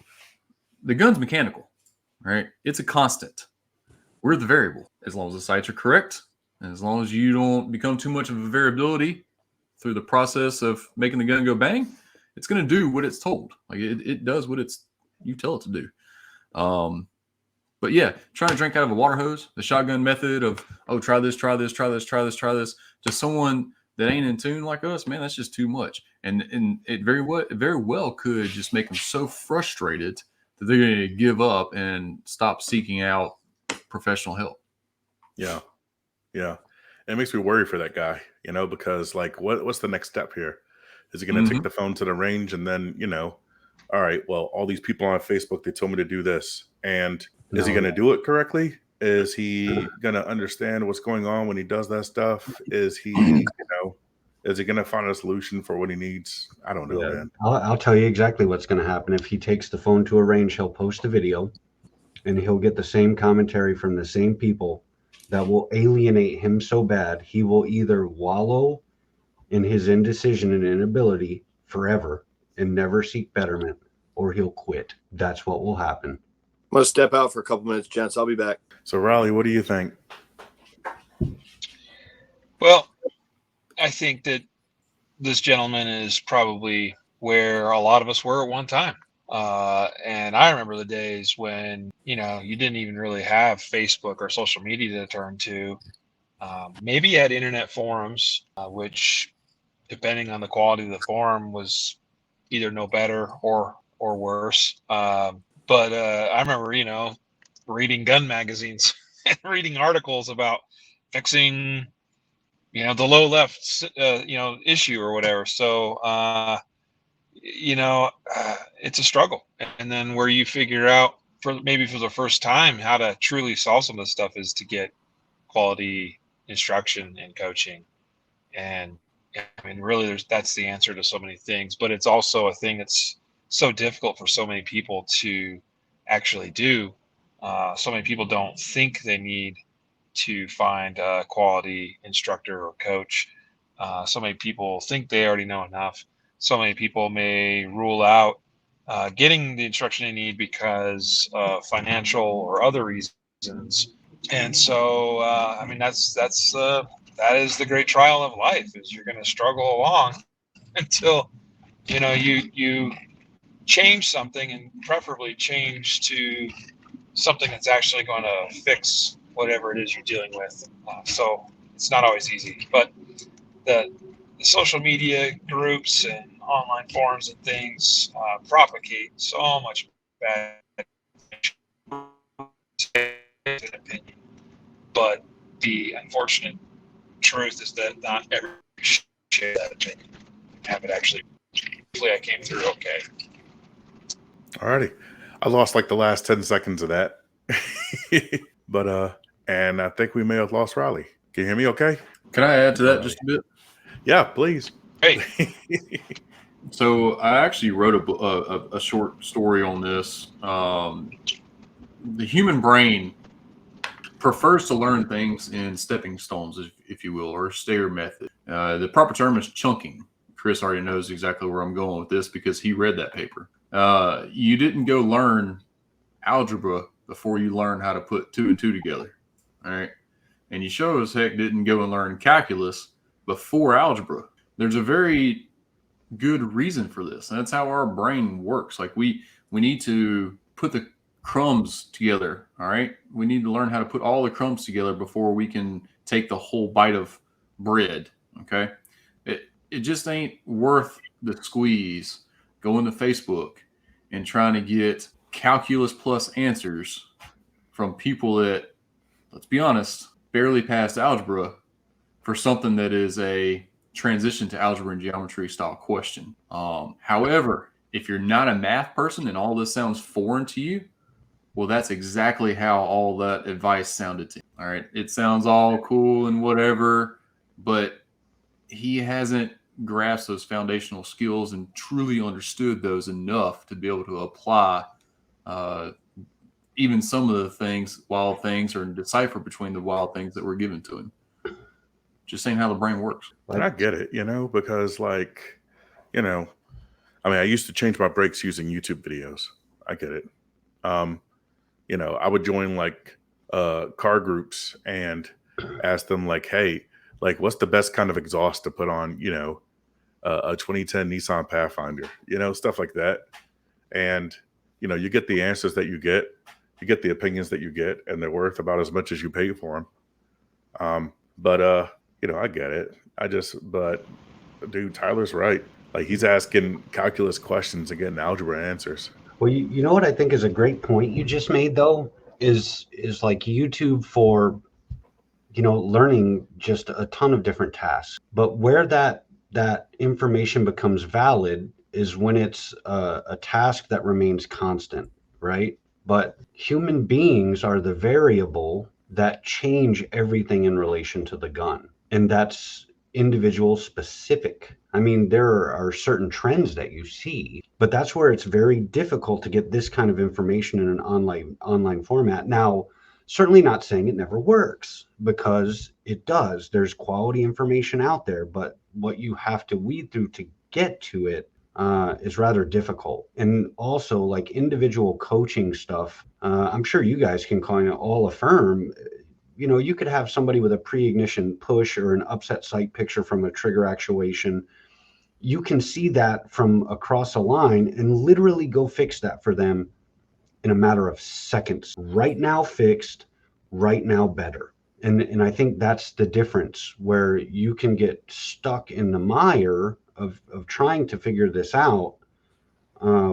the gun's mechanical, right? It's a constant. We're the variable. As long as the sights are correct, and as long as you don't become too much of a variability through the process of making the gun go bang, it's going to do what it's told. Like it does what you tell it to do. But yeah, trying to drink out of a water hose, the shotgun method of, try this, to someone that ain't in tune like us, man, that's just too much. And it very well could just make them so frustrated that they're going to give up and stop seeking out professional help. Yeah. It makes me worry for that guy, because like, what's the next step here? Is he going to take the phone to the range and then, all right, well, all these people on Facebook, they told me to do this. And is he going to do it correctly? Is he going to understand what's going on when he does that stuff? Is he, is he going to find a solution for what he needs? I don't know, man. I'll tell you exactly what's going to happen. If he takes the phone to a range, he'll post a video and he'll get the same commentary from the same people that will alienate him so bad. He will either wallow in his indecision and inability forever and never seek betterment, or he'll quit. That's what will happen. I'm going to step out for a couple minutes, gents. I'll be back. So, Riley, what do you think? Well, I think that this gentleman is probably where a lot of us were at one time. And I remember the days when, you didn't even really have Facebook or social media to turn to. Maybe you had internet forums, which, depending on the quality of the forum, was either no better or or worse. But I remember, reading gun magazines and reading articles about fixing, the low left, issue or whatever. So, it's a struggle. And then where you figure out for the first time how to truly solve some of this stuff is to get quality instruction and coaching. And I mean, really, that's the answer to so many things, but it's also a thing that's so difficult for so many people to actually do. So many people don't think they need to find a quality instructor or coach. So many people think they already know enough. So many people may rule out getting the instruction they need because of financial or other reasons. And so, I mean, that is the great trial of life, is you're going to struggle along until, you change something, and preferably change to something that's actually going to fix whatever it is you're dealing with. So it's not always easy, but the social media groups and online forums and things propagate so much bad opinion. But the unfortunate truth is that not everyone shares that opinion. Have it actually. Hopefully, I came through okay. Alrighty. I lost like the last 10 seconds of that. But and I think we may have lost Riley. Can you hear me okay? Can I add to that just a bit? Yeah, please. Hey, So I actually wrote a short story on this. The human brain prefers to learn things in stepping stones, if you will, or stair method. The proper term is chunking. Chris already knows exactly where I'm going with this because he read that paper. You didn't go learn algebra before you learned how to put 2 and 2 together. All right. And you sure as heck didn't go and learn calculus before algebra. There's a very good reason for this. And that's how our brain works. Like we need to put the crumbs together. All right. We need to learn how to put all the crumbs together before we can take the whole bite of bread. Okay. It just ain't worth the squeeze going to Facebook and trying to get calculus plus answers from people that, let's be honest, barely passed algebra for something that is a transition to algebra and geometry style question. However, if you're not a math person and all this sounds foreign to you, well, that's exactly how all that advice sounded to me. All right. It sounds all cool and whatever, but he hasn't grasped those foundational skills and truly understood those enough to be able to apply even some of the things, wild things, or decipher between the wild things that were given to him. Just saying how the brain works. And I get it, because I used to change my brakes using YouTube videos. I get it. I would join car groups and ask them hey, what's the best kind of exhaust to put on, a 2010 Nissan Pathfinder, stuff like that. And, you get the answers that you get the opinions that you get, and they're worth about as much as you pay for them. But I get it. But dude, Tyler's right. He's asking calculus questions and getting algebra answers. Well, you know what I think is a great point you just made, though, is like YouTube for, learning just a ton of different tasks. But where that information becomes valid is when it's a task that remains constant, right? But human beings are the variable that change everything in relation to the gun. And that's individual specific. I mean, there are certain trends that you see, but that's where it's very difficult to get this kind of information in an online format. Now, certainly not saying it never works, because it does. There's quality information out there, but what you have to weed through to get to it is rather difficult. And also, individual coaching stuff, I'm sure you guys can kind of all affirm, you could have somebody with a pre-ignition push or an upset sight picture from a trigger actuation. You can see that from across a line and literally go fix that for them in a matter of seconds. Right now fixed, right now better. And I think that's the difference, where you can get stuck in the mire of trying to figure this out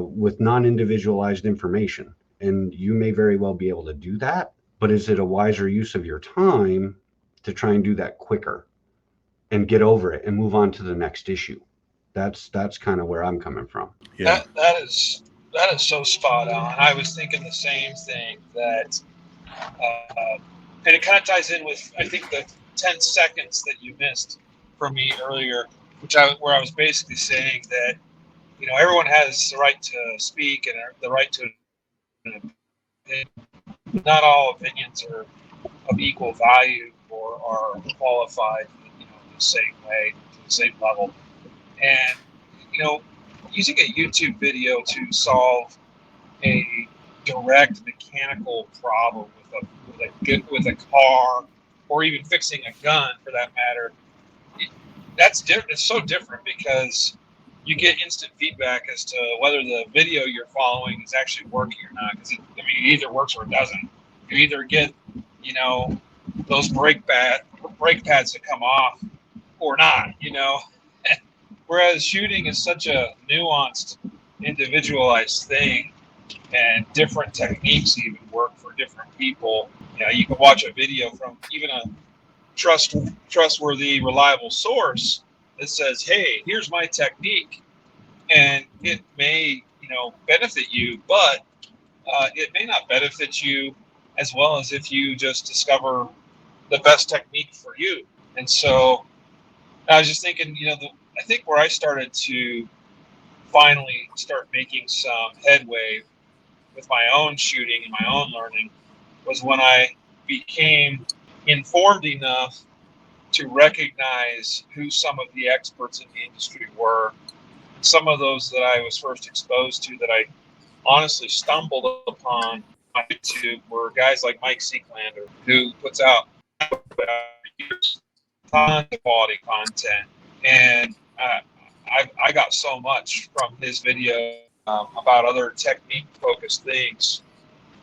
with non-individualized information. And you may very well be able to do that, but is it a wiser use of your time to try and do that quicker and get over it and move on to the next issue? That's kind of where I'm coming from. Yeah. That is so spot on. I was thinking the same thing, that and it kind of ties in with, I think, the 10 seconds that you missed from me earlier, where I was basically saying that, you know, everyone has the right to speak and the right to an opinion. Not all opinions are of equal value or are qualified, you know, the same way, to the same level. And, you know, using a YouTube video to solve a direct mechanical problem with a car, or even fixing a gun for that matter, that's different. It's so different because you get instant feedback as to whether the video you're following is actually working or not. Because it either works or it doesn't. You either get, you know, those brake pads that come off or not. You know, whereas shooting is such a nuanced, individualized thing, and different techniques even work for different people. You know, you can watch a video from even a trustworthy, reliable source that says, "Hey, here's my technique," and it may, you know, benefit you, but it may not benefit you as well as if you just discover the best technique for you. And so I was just thinking, you know, I think where I started to finally start making some headway with my own shooting and my own learning was when I became informed enough to recognize who some of the experts in the industry were. Some of those that I was first exposed to that I honestly stumbled upon on YouTube were guys like Mike Seeklander, who puts out tons of quality content. And I got so much from his video about other technique-focused things.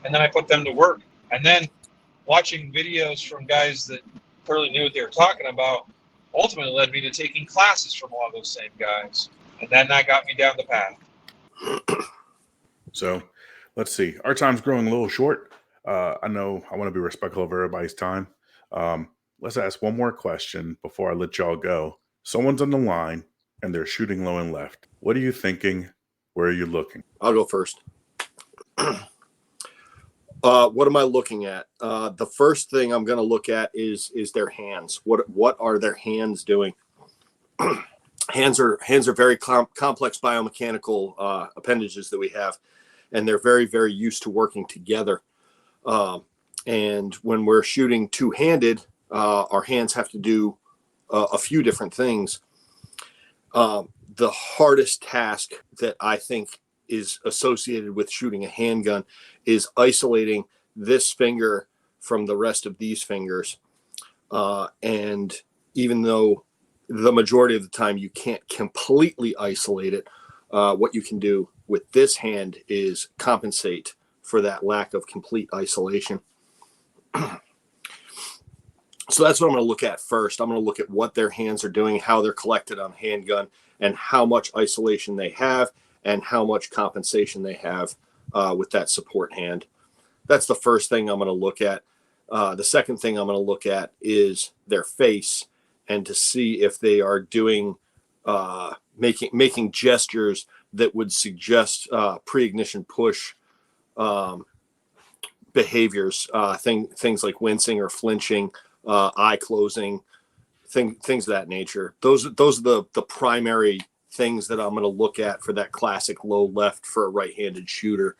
And then I put them to work. And then watching videos from guys that clearly knew what they were talking about ultimately led me to taking classes from a lot of those same guys. And then that got me down the path. So let's see. Our time's growing a little short. I know I want to be respectful of everybody's time. Let's ask one more question before I let y'all go. Someone's on the line and they're shooting low and left. What are you thinking? Where are you looking? I'll go first. What am I looking at? The first thing I'm going to look at is their hands. What are their hands doing? Hands are very complex biomechanical appendages that we have, and they're very, very used to working together. And when we're shooting two-handed, our hands have to do a few different things. The hardest task that I think is associated with shooting a handgun is isolating this finger from the rest of these fingers. And even though the majority of the time you can't completely isolate it, what you can do with this hand is compensate for that lack of complete isolation. So that's what I'm going to look at first. I'm going to look at what their hands are doing, how they're collected on handgun, and how much isolation they have and how much compensation they have with that support hand. That's the first thing I'm going to look at. The second thing I'm going to look at is their face, and to see if they are doing making gestures that would suggest pre-ignition push behaviors, things like wincing or flinching, eye closing, things of that nature. Those are the primary things that I'm going to look at for that classic low left for a right-handed shooter.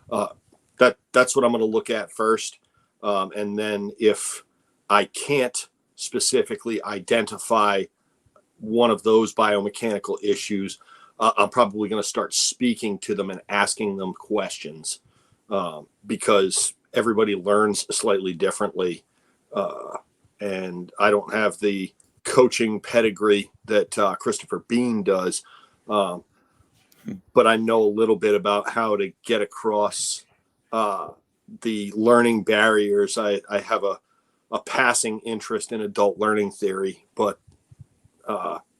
That's what I'm going to look at first. And then if I can't specifically identify one of those biomechanical issues, I'm probably going to start speaking to them and asking them questions, because everybody learns slightly differently. And I don't have the coaching pedigree that Christopher Bean does. But I know a little bit about how to get across the learning barriers. I have a passing interest in adult learning theory, but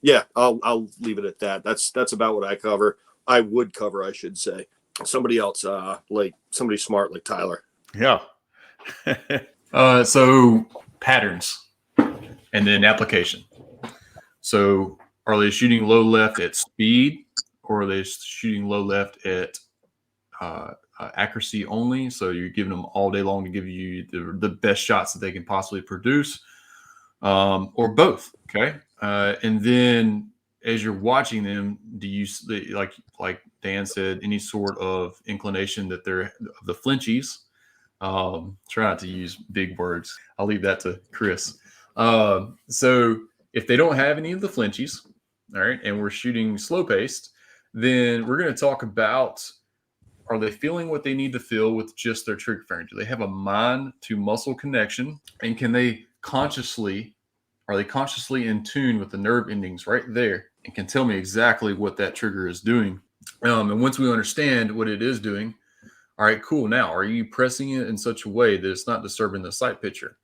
yeah, I'll leave it at that. That's about what I cover. I would cover, I should say. Somebody else, like somebody smart like Tyler. Yeah. So patterns and then application. So are they shooting low left at speed, or are they shooting low left at accuracy only? So you're giving them all day long to give you the best shots that they can possibly produce, or both. Okay. And then as you're watching them, do you like Dan said, any sort of inclination that they're the flinchies? Try not to use big words. I'll leave that to Chris. So if they don't have any of the flinchies, all right, and we're shooting slow paced, then we're going to talk about, are they feeling what they need to feel with just their trigger firing? Do they have a mind to muscle connection? And are they consciously in tune with the nerve endings right there and can tell me exactly what that trigger is doing? And once we understand what it is doing, all right, cool. Now, are you pressing it in such a way that it's not disturbing the sight picture?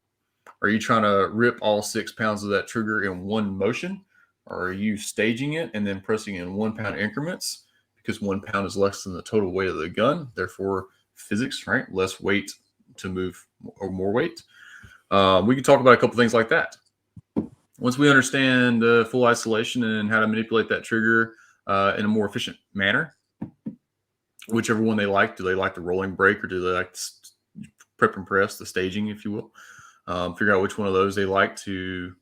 Are you trying to rip all 6 pounds of that trigger in one motion? Or are you staging it and then pressing in 1 pound increments? Because 1 pound is less than the total weight of the gun. Therefore, physics, right? Less weight to move or more weight. We can talk about a couple things like that. Once we understand full isolation and how to manipulate that trigger in a more efficient manner, whichever one they like. Do they like the rolling break, or do they like prep and press, the staging, if you will? Figure out which one of those they like to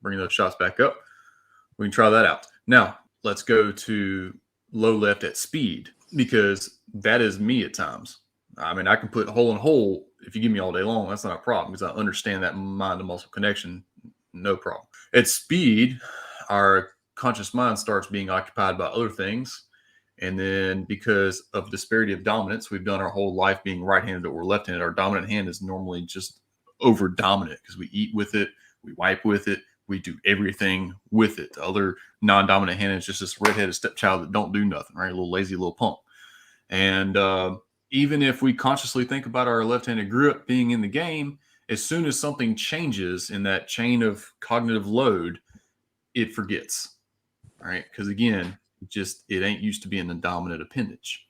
bring those shots back up. We can try that out. Now, let's go to low left at speed, because that is me at times. I mean, I can put hole in hole if you give me all day long. That's not a problem, because I understand that mind to muscle connection. No problem. At speed, our conscious mind starts being occupied by other things. And then because of disparity of dominance, we've done our whole life being right-handed or left-handed. Our dominant hand is normally just over dominant because we eat with it, we wipe with it, we do everything with it. The other non-dominant hand is just this redheaded stepchild that don't do nothing, right? A little lazy little punk. And even if we consciously think about our left-handed grip being in the game, as soon as something changes in that chain of cognitive load, it forgets, all right? Because again, it ain't used to being the dominant appendage.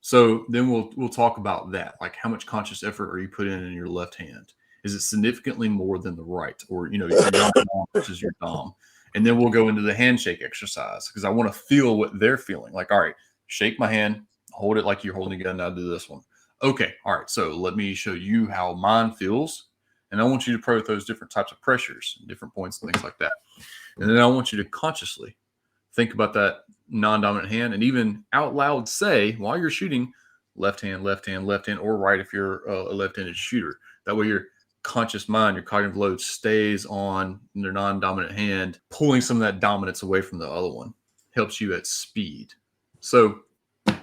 So then we'll talk about that. Like, how much conscious effort are you putting in your left hand? Is it significantly more than the right? Or, your dom versus your dom. And then we'll go into the handshake exercise, because I want to feel what they're feeling. Like, all right, shake my hand, hold it like you're holding a gun. Now do this one. Okay, all right, so let me show you how mine feels. And I want you to play with those different types of pressures, different points and things like that. And then I want you to consciously think about that non-dominant hand, and even out loud say, while you're shooting, left hand, left hand, left hand, or right if you're a left-handed shooter. That way your conscious mind, your cognitive load stays on their non-dominant hand, pulling some of that dominance away from the other one. Helps you at speed. So a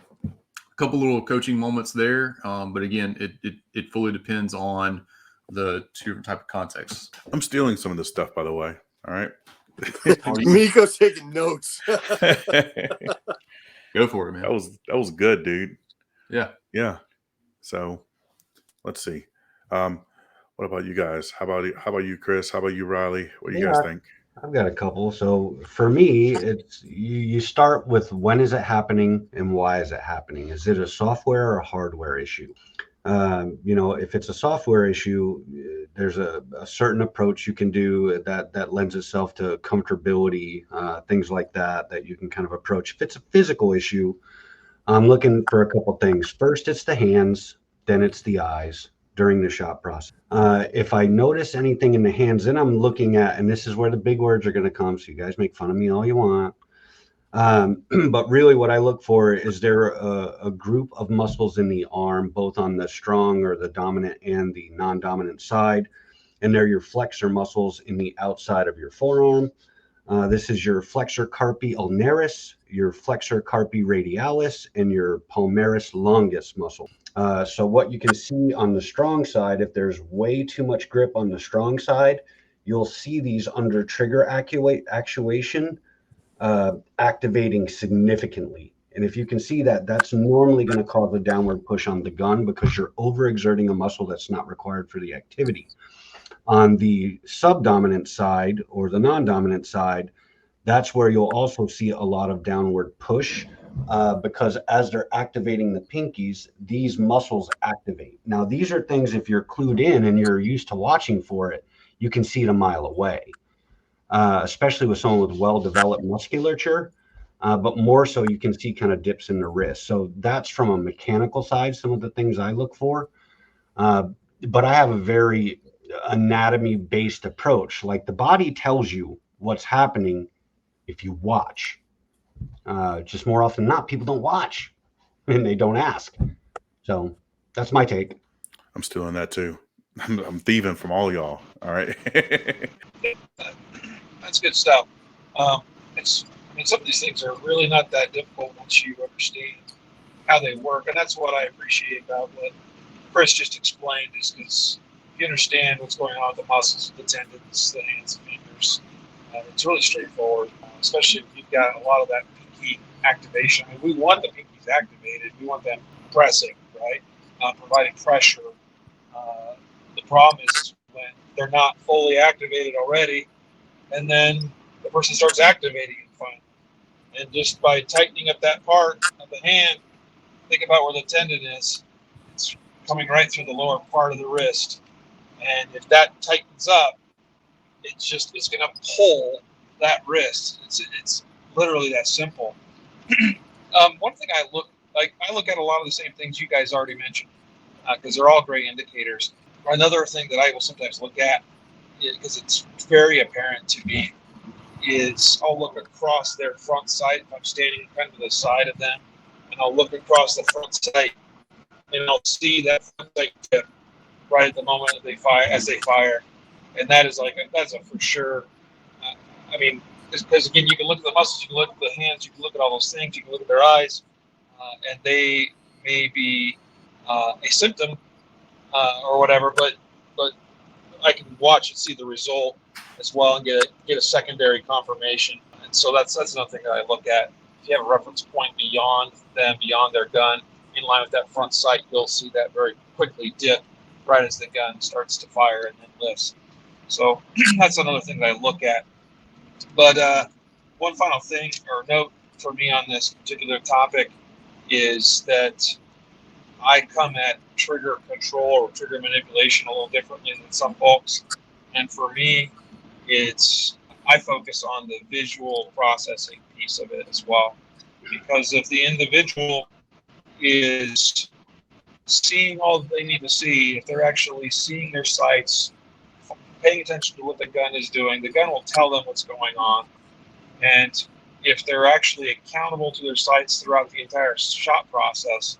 couple little coaching moments there. But again, it fully depends on the two different type of contexts. I'm stealing some of this stuff, by the way. All right. Miko's taking notes. Go for it, man. That was good, dude. Yeah. So let's see. What about you guys? How about you, Chris? How about you, Riley? What do you guys think? I've got a couple. So for me, it's you start with, when is it happening and why is it happening? Is it a software or a hardware issue? If it's a software issue, there's a certain approach you can do that lends itself to comfortability, things like that you can kind of approach. If it's a physical issue, I'm looking for a couple things. First, it's the hands, then it's the eyes during the shot process. If I notice anything in the hands, then I'm looking at, and this is where the big words are going to come, so you guys make fun of me all you want. But really what I look for is there a group of muscles in the arm, both on the strong or the dominant and the non-dominant side, and they're your flexor muscles in the outside of your forearm. This is your flexor carpi ulnaris, your flexor carpi radialis, and your palmaris longus muscle. So what you can see on the strong side, if there's way too much grip on the strong side, you'll see these under trigger actuation activating significantly. And if you can see that, that's normally going to cause a downward push on the gun, because you're overexerting a muscle that's not required for the activity. On the subdominant side or the non-dominant side, that's where you'll also see a lot of downward push because as they're activating the pinkies, these muscles activate. Now, these are things, if you're clued in and you're used to watching for it, you can see it a mile away, especially with someone with well-developed musculature. But more so, you can see kind of dips in the wrist. So that's from a mechanical side, some of the things I look for. But I have a very anatomy-based approach. Like the body tells you what's happening if you watch. Just more often than not, people don't watch and they don't ask. So that's my take. I'm still in that too. I'm thieving from all y'all. All right. That's good stuff. Some of these things are really not that difficult once you understand how they work, and that's what I appreciate about what Chris just explained. Is because if you understand what's going on with the muscles, the tendons, the hands and fingers, it's really straightforward. Especially if you've got a lot of that pinky activation. I mean, we want the pinkies activated. We want them pressing, right? Providing pressure. The problem is when they're not fully activated already, and then the person starts activating it finally. And just by tightening up that part of the hand, think about where the tendon is. It's coming right through the lower part of the wrist. And if that tightens up, it's going to pull that wrist. It's literally that simple. One thing I look at a lot of the same things you guys already mentioned, because they're all great indicators. Another thing that I will sometimes look at, because it's very apparent to me, is I'll look across their front sight. If I'm standing kind of to the side of them, and I'll look across the front sight, and I'll see that front sight tip right at the moment that they fire, as they fire, and that's a for sure. Because again, you can look at the muscles, you can look at the hands, you can look at all those things, you can look at their eyes, and they may be a symptom or whatever, but I can watch and see the result as well and get a secondary confirmation. And so that's another thing that I look at. If you have a reference point beyond them, beyond their gun, in line with that front sight, you'll see that very quickly dip right as the gun starts to fire and then lifts. So that's another thing that I look at. But one final thing or note for me on this particular topic is that I come at trigger control or trigger manipulation a little differently than some folks. And for me, I focus on the visual processing piece of it as well. Because if the individual is seeing all that they need to see, if they're actually seeing their sights, paying attention to what the gun is doing, the gun will tell them what's going on. And if they're actually accountable to their sights throughout the entire shot process,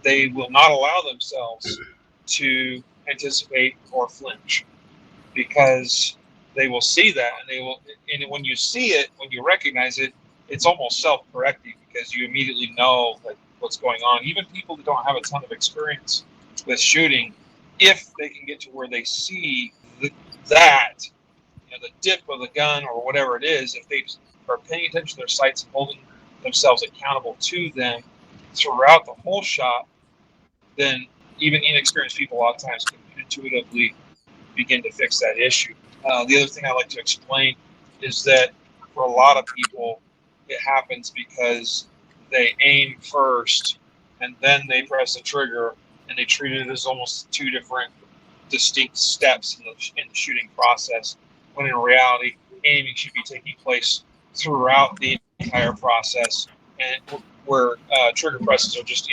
they will not allow themselves to anticipate or flinch, because they will see that, and when you see it, when you recognize it, it's almost self-correcting, because you immediately know what's going on. Even people that don't have a ton of experience with shooting, if they can get to where they see the dip of the gun or whatever it is, if they are paying attention to their sights and holding themselves accountable to them throughout the whole shot, then even inexperienced people a lot of times can intuitively begin to fix that issue. The other thing I like to explain is that for a lot of people, it happens because they aim first and then they press the trigger, and they treat it as almost two different distinct steps in the shooting process, when in reality, aiming should be taking place throughout the entire process, and where trigger presses are just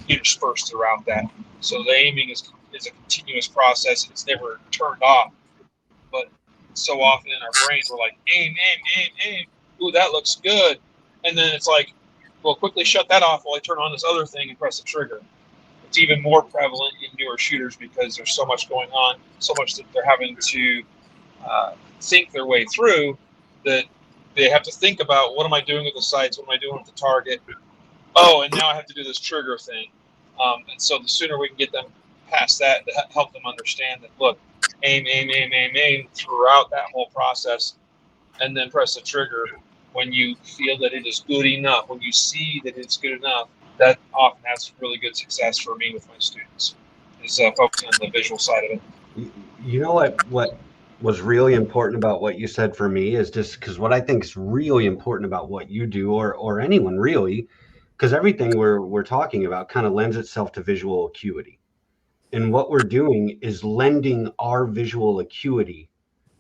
interspersed throughout that. So the aiming is a continuous process. It's never turned off. But so often in our brains, we're like, aim, aim, aim, aim. Ooh, that looks good. And then it's like, well, quickly shut that off while I turn on this other thing and press the trigger. It's even more prevalent in newer shooters because there's so much going on, so much that they're having to think their way through, that they have to think about, what am I doing with the sights? What am I doing with the target? Oh, and now I have to do this trigger thing. And so the sooner we can get them past that, to help them understand that, look, aim, aim, aim, aim, aim throughout that whole process, and then press the trigger when you feel that it is good enough, when you see that it's good enough. That often has really good success for me with my students, is focusing on the visual side of it. You know what was really important about what you said for me is just because what I think is really important about what you do, or anyone really, because everything we're talking about kind of lends itself to visual acuity. And what we're doing is lending our visual acuity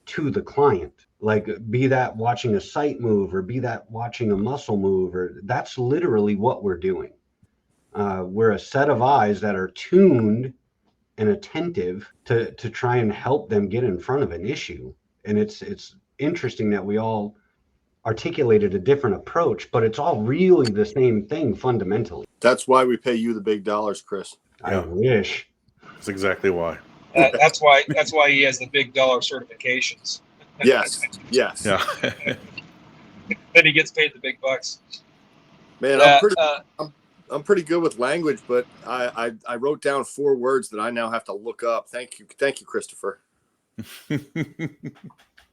to the client, like be that watching a sight move or be that watching a muscle move, or that's literally what we're doing. We're a set of eyes that are tuned and attentive to try and help them get in front of an issue. And it's interesting that we all articulated a different approach, but it's all really the same thing fundamentally. That's why we pay you the big dollars, Chris. I Yeah. wish. That's exactly why. That's why he has the big dollar certifications. Yes, yes. Yeah. Then he gets paid the big bucks. Man, I'm pretty good with language, but I wrote down 4 words that I now have to look up. Thank you, Christopher.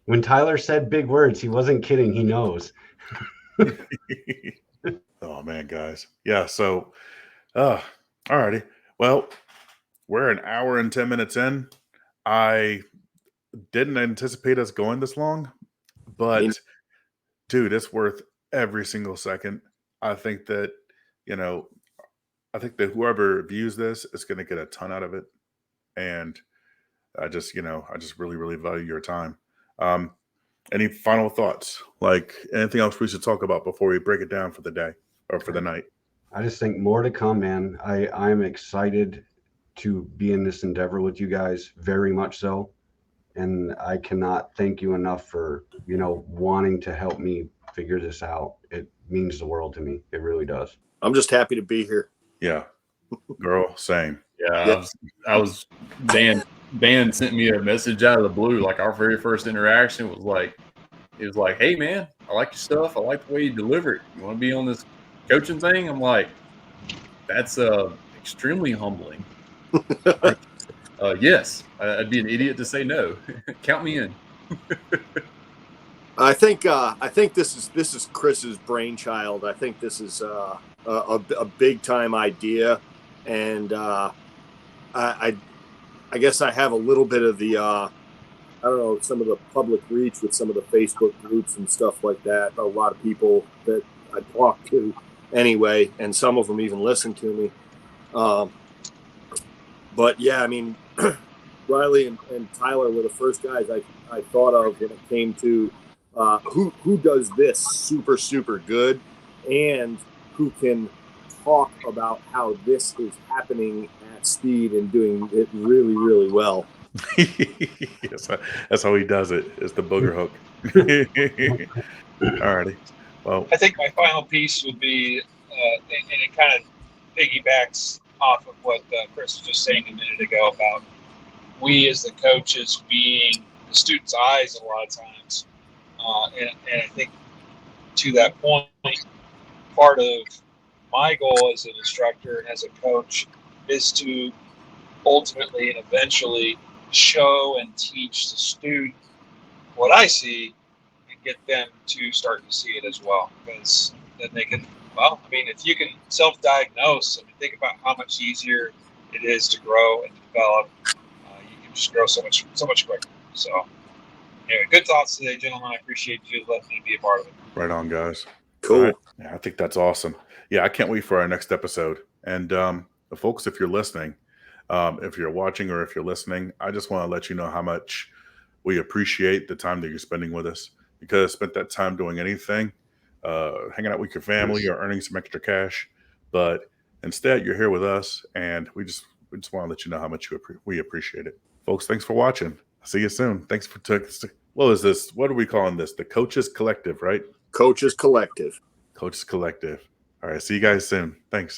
When Tyler said big words, he wasn't kidding. He knows. Oh man, guys. Yeah. So, all righty. Well, we're an hour and 10 minutes in. I didn't anticipate us going this long, but dude, it's worth every single second. I think that, whoever views this is going to get a ton out of it. And I just really, really value your time. Any final thoughts? Like anything else we should talk about before we break it down for the day or for the night? I just think more to come, man. I'm excited to be in this endeavor with you guys, very much so. And I cannot thank you enough for, wanting to help me figure this out. It means the world to me. It really does. I'm just happy to be here. Yeah. Girl, same. Yeah, I was Dan sent me a message out of the blue. Like our very first interaction was like, hey man, I like your stuff. I like the way you deliver it. You want to be on this coaching thing? I'm like, that's extremely humbling. Yes, I'd be an idiot to say no. Count me in. I think this is Chris's brainchild. I think this is a big time idea, and I guess I have a little bit of the some of the public reach with some of the Facebook groups and stuff like that. A lot of people that I talk to anyway, and some of them even listen to me. But yeah, I mean, Riley and Tyler were the first guys I thought of when it came to who does this super, super good and who can talk about how this is happening at speed and doing it really, really well. Yes, that's how he does it. It's the booger hook. All righty. Well, I think my final piece would be, and it kind of piggybacks off of what Chris was just saying a minute ago about we as the coaches being the students' eyes a lot of times. And I think to that point, part of my goal as an instructor and as a coach is to ultimately and eventually show and teach the student what I see and get them to start to see it as well. Because then they can, if you can self-diagnose, think about how much easier it is to grow and develop. You can just grow so much quicker. So anyway, good thoughts today, gentlemen. I appreciate you letting me be a part of it. right on, guys. Cool. Right. Yeah, I think that's awesome. Yeah, I can't wait for our next episode. And folks, if you're listening, if you're watching or if you're listening, I just want to let you know how much we appreciate the time that you're spending with us, because spent that time doing anything, hanging out with your family or earning some extra cash. But instead, you're here with us, and we just want to let you know how much we appreciate it. Folks, thanks for watching. See you soon. Thanks for what is this? What are we calling this? The Coaches Collective, right? Coaches Collective. Coaches Collective. All right. See you guys soon. Thanks.